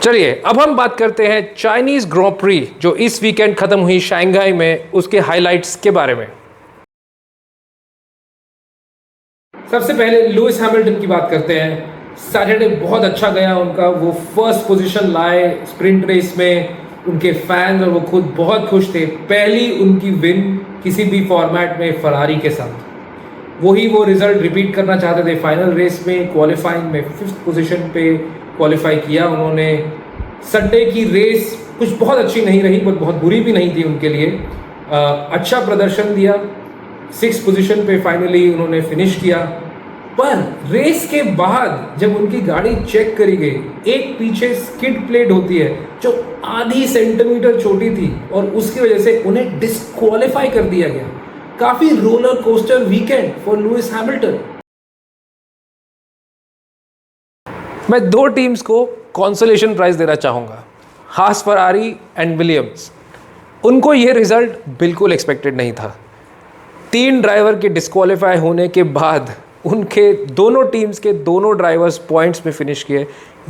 चलिए अब हम बात करते हैं चाइनीज ग्रां प्री जो इस वीकेंड खत्म हुई शंघाई में, उसके हाइलाइट्स के बारे में। सबसे पहले लुइस हैमिल्टन की बात करते हैं। सैटरडे बहुत अच्छा गया उनका, वो फर्स्ट पोजीशन लाए स्प्रिंट रेस में। उनके फैंस और वो खुद बहुत खुश थे। पहली उनकी विन किसी भी फॉर्मेट में फरारी के साथ। वही वो रिजल्ट रिपीट करना चाहते थे फाइनल रेस में। क्वालिफाइंग में 5th पोजीशन पे क्वालिफाई किया उन्होंने। संडे की रेस कुछ बहुत अच्छी नहीं रही, बट बहुत बुरी भी नहीं थी उनके लिए। अच्छा प्रदर्शन दिया, 6th पोजीशन पे फाइनली उन्होंने फिनिश किया। पर रेस के बाद जब उनकी गाड़ी चेक करी गई, एक पीछे स्किड प्लेट होती है जो आधी सेंटीमीटर छोटी थी और उसकी वजह से उन्हें डिस्क्वालीफाई कर दिया गया। काफी roller coaster weekend for Lewis Hamilton. मैं दो टीम्स को कॉन्सोलेशन प्राइज देना चाहूंगा, हास फरारी एंड विलियम्स। उनको ये रिजल्ट बिल्कुल एक्सपेक्टेड नहीं था। 3 ड्राइवर के डिस्क्वालीफाई होने के बाद उनके दोनों टीम्स के दोनों ड्राइवर्स पॉइंट्स में फिनिश किए।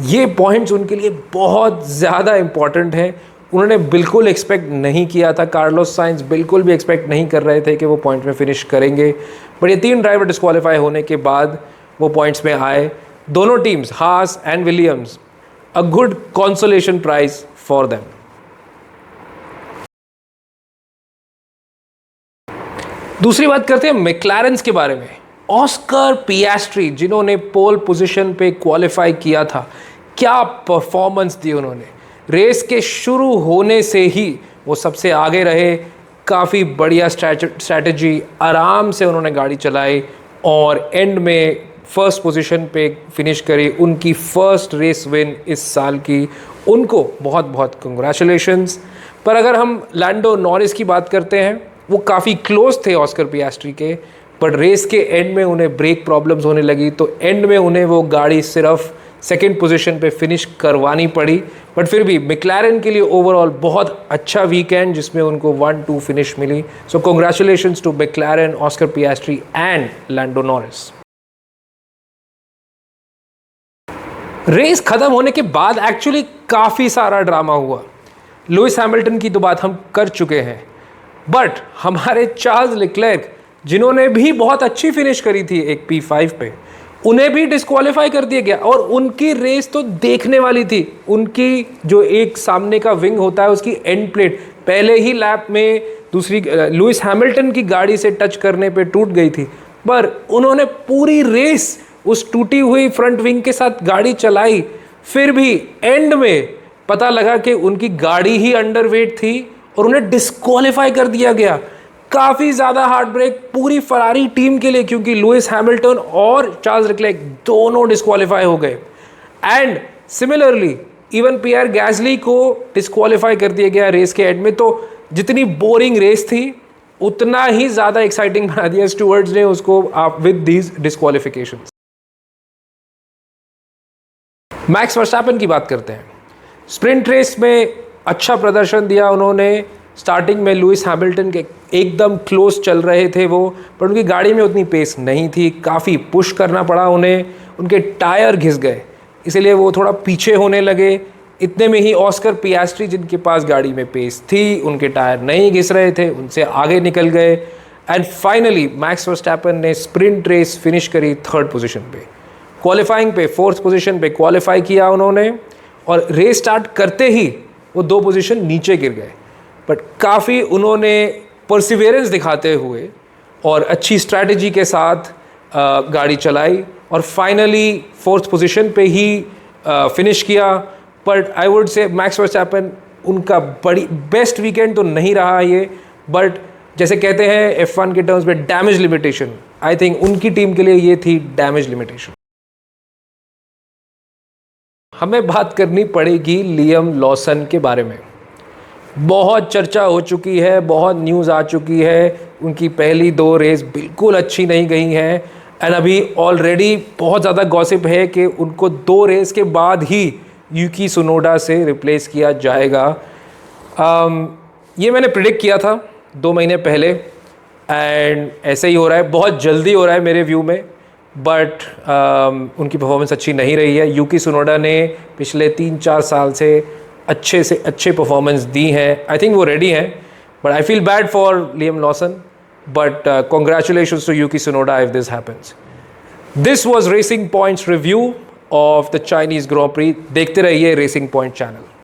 ये पॉइंट्स उनके लिए बहुत ज़्यादा इंपॉर्टेंट हैं। उन्होंने बिल्कुल एक्सपेक्ट नहीं किया था। कार्लोस साइंस बिल्कुल भी एक्सपेक्ट नहीं कर रहे थे कि वो पॉइंट में फिनिश करेंगे, बट ये 3 ड्राइवर डिस्क्वालीफाई होने के बाद वो पॉइंट्स में आए। दोनों teams, Haas and Williams, a good consolation prize for them. दूसरी बात करते हैं मैक्लारेन्स के बारे में। ऑस्कर पियास्ट्री जिन्होंने पोल पोजीशन पे क्वालिफाई किया था, क्या परफॉर्मेंस दी उन्होंने। रेस के शुरू होने से ही वो सबसे आगे रहे। काफ़ी बढ़िया स्ट्रैटेजी, आराम से उन्होंने गाड़ी चलाई और एंड में फर्स्ट पोजीशन पे फिनिश करी। उनकी फर्स्ट रेस विन इस साल की। उनको बहुत बहुत कंग्रेचुलेशंस। पर अगर हम लैंडो नॉरिस की बात करते हैं, वो काफ़ी क्लोज थे ऑस्कर पियास्ट्री के, बट रेस के एंड में उन्हें ब्रेक प्रॉब्लम्स होने लगी, तो एंड में उन्हें वो गाड़ी सिर्फ 2nd पोजीशन पे फिनिश करवानी पड़ी। बट फिर भी मैक्लारेन के लिए ओवरऑल बहुत अच्छा वीकेंड जिसमें उनको 1-2 फिनिश मिली। So congratulations to McLaren, Oscar Piastri and Lando Norris. Race खत्म होने के बाद एक्चुअली काफ़ी सारा ड्रामा हुआ। लुइस हैमिल्टन की तो बात हम कर चुके हैं, बट हमारे चार्ल्स लेक्लेर्क जिन्होंने भी बहुत अच्छी फिनिश करी थी एक P5 पे, उन्हें भी डिस्क्वालीफाई कर दिया गया। और उनकी रेस तो देखने वाली थी। उनकी जो एक सामने का विंग होता है, उसकी एंड प्लेट पहले ही लैप में दूसरी लुइस हैमिल्टन की गाड़ी से टच करने पे टूट गई थी, पर उन्होंने पूरी रेस उस टूटी हुई फ्रंट विंग के साथ गाड़ी चलाई। फिर भी एंड में पता लगा कि उनकी गाड़ी ही अंडरवेट थी और उन्हें डिस्क्वालीफाई कर दिया गया। काफ़ी ज़्यादा हार्ट ब्रेक पूरी फरारी टीम के लिए, क्योंकि लुइस हैमिल्टन और चार्ल्स लेक्लेर्क दोनों डिस्क्वालीफाई हो गए। And similarly even Pierre Gasly को डिस्क्वालीफाई कर दिया गया रेस के एंड में। तो जितनी बोरिंग रेस थी, उतना ही ज़्यादा एक्साइटिंग बना दिया स्टुअर्ट्स ने उसको विद दीज डिस्क्वालिफिकेशंस। मैक्स वर्स्टैपेन की बात करते हैं। स्प्रिंट रेस में अच्छा प्रदर्शन दिया उन्होंने। स्टार्टिंग में लुइस हैमिल्टन के एकदम क्लोज चल रहे थे वो, पर उनकी गाड़ी में उतनी पेस नहीं थी। काफ़ी पुश करना पड़ा उन्हें। उनके टायर घिस गए, इसीलिए वो थोड़ा पीछे होने लगे। इतने में ही ऑस्कर पियास्ट्री जिनके पास गाड़ी में पेस थी, उनके टायर नहीं घिस रहे थे, उनसे आगे निकल गए। एंड फाइनली मैक्स वर्स्टैपेन ने स्प्रिंट रेस फिनिश करी 3rd पोजीशन पे। क्वालिफाइंग पे 4th पोजीशन पे क्वालिफाई किया उन्होंने, और रेस स्टार्ट करते ही वो 2 पोजीशन नीचे गिर गए। बट काफ़ी उन्होंने परसिवेरेंस दिखाते हुए और अच्छी स्ट्रैटेजी के साथ गाड़ी चलाई और फाइनली 4th पोजीशन पे ही फिनिश किया। But I would say max Verstappen, उनका बड़ी बेस्ट वीकेंड तो नहीं रहा ये, बट जैसे कहते हैं F1 के टर्म्स में डैमेज लिमिटेशन, आई थिंक उनकी टीम के लिए ये थी डैमेज लिमिटेशन। हमें बात करनी पड़ेगी लियम लॉसन के बारे में। बहुत चर्चा हो चुकी है, बहुत न्यूज़ आ चुकी है। उनकी पहली 2 रेस बिल्कुल अच्छी नहीं गई हैं, एंड अभी ऑलरेडी बहुत ज़्यादा गॉसिप है कि उनको 2 रेस के बाद ही यूकी सुनोडा से रिप्लेस किया जाएगा। ये मैंने प्रिडिक्ट किया था 2 महीने पहले, एंड ऐसे ही हो रहा है। बहुत जल्दी हो रहा है मेरे व्यू में। बट उनकी परफॉर्मेंस अच्छी नहीं रही है। यूकी सुनोडा ने पिछले 3-4 साल से अच्छे परफॉर्मेंस दी हैं। आई थिंक वो रेडी हैं, but I feel bad for Liam Lawson, but congratulations to Yuki Tsunoda if this happens. This was racing points review of the Chinese grand prix. देखते रहिए रेसिंग पॉइंट चैनल।